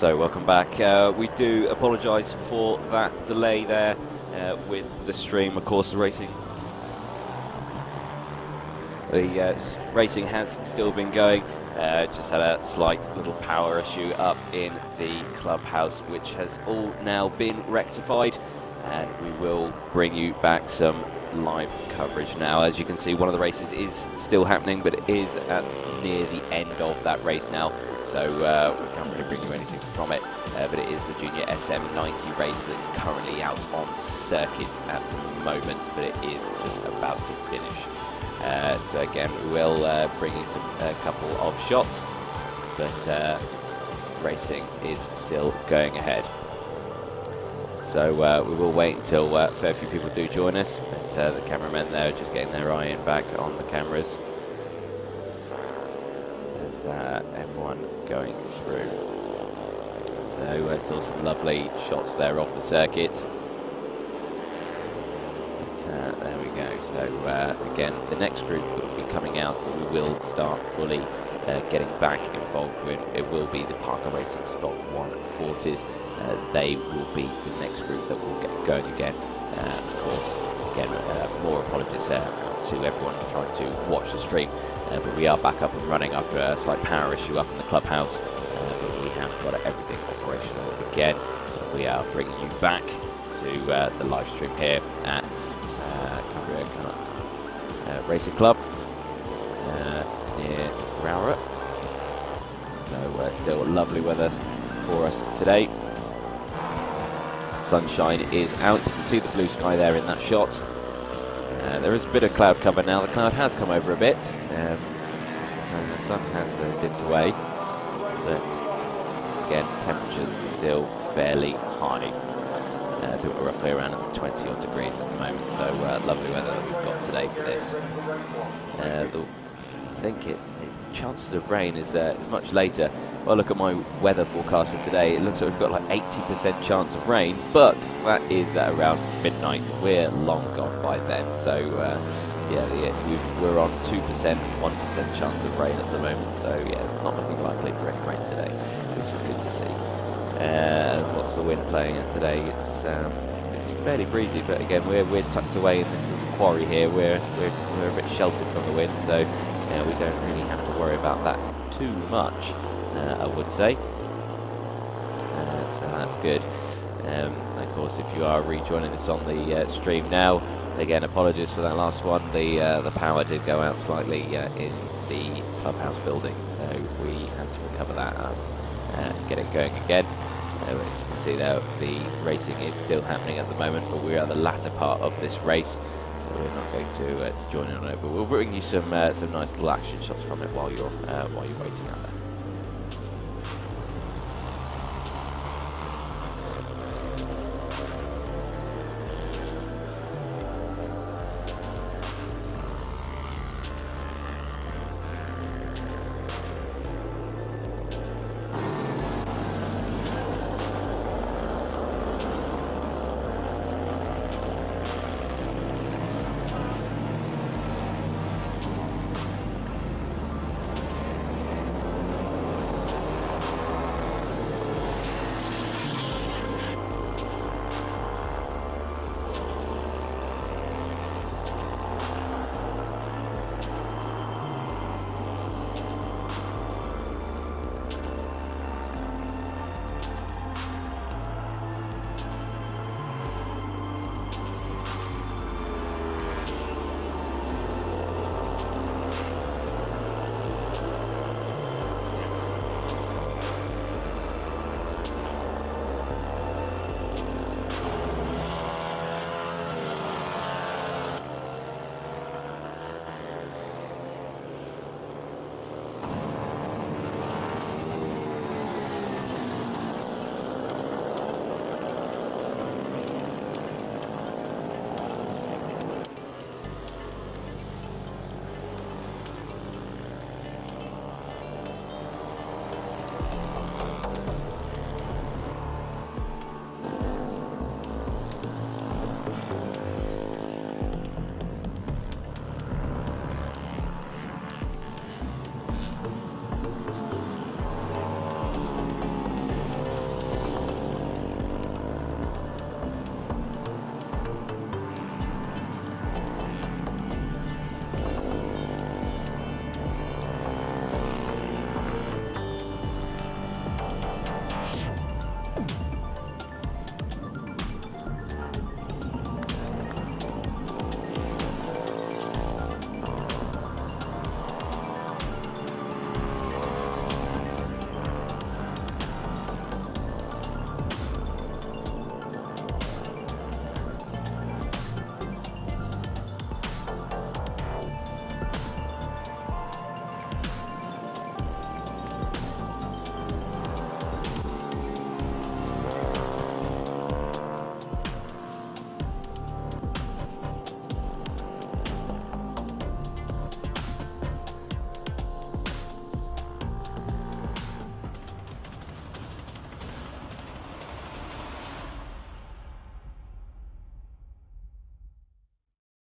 So welcome back. We do apologise for that delay there with the stream. Of course, the racing has still been going. Just had a slight little power issue up in the clubhouse, which has all now been rectified, and we will bring you back some live coverage now. As you can see, one of the races is still happening, but it is near the end of that race now, so we can't really bring you anything from it, but it is the junior SM90 race that's currently out on circuit at the moment, but it is just about to finish. So again, we will bring you a couple of shots, but racing is still going ahead. So we will wait until a fair few people do join us, but the cameramen there are just getting their eye in back on the cameras. There's everyone going through. So still some lovely shots there off the circuit. There we go. So again, the next group that will be coming out that we will start fully getting back involved with, it will be the Parker Racing Stock 140s. They will be the next group that will get going again. Of course, again, more apologies to everyone trying to watch the stream, but we are back up and running after a slight power issue up in the clubhouse. But we have got everything operational again. We are bringing you back to the live stream here at Kart Racing Club near Rowrah. So still lovely weather for us today. Sunshine is out. You can see the blue sky there in that shot. There is a bit of cloud cover now. The cloud has come over a bit, so the sun has dipped away, but again, temperatures still fairly high. I think we're roughly around 20 odd degrees at the moment, so lovely weather that we've got today for this. I think the chances of rain is much later. Well, look at my weather forecast for today. It looks like we've got like 80% chance of rain, but that is at around midnight. We're long gone by then, so yeah, we're on 2%, 1% chance of rain at the moment, so yeah, it's not looking likely for any rain today, which is good to see. What's the wind playing at today? It's fairly breezy, but again, we're tucked away in this little quarry here. We're a bit sheltered from the wind, so we don't really have to worry about that too much, I would say. So that's good. Of course, if you are rejoining us on the stream now, again, apologies for that last one. The power did go out slightly in the clubhouse building, so we had to recover that and get it going again. As you can see there, the racing is still happening at the moment, but we are the latter part of this race, so we're not going to join in on it. But we'll bring you some nice little action shots from it while you're waiting out there.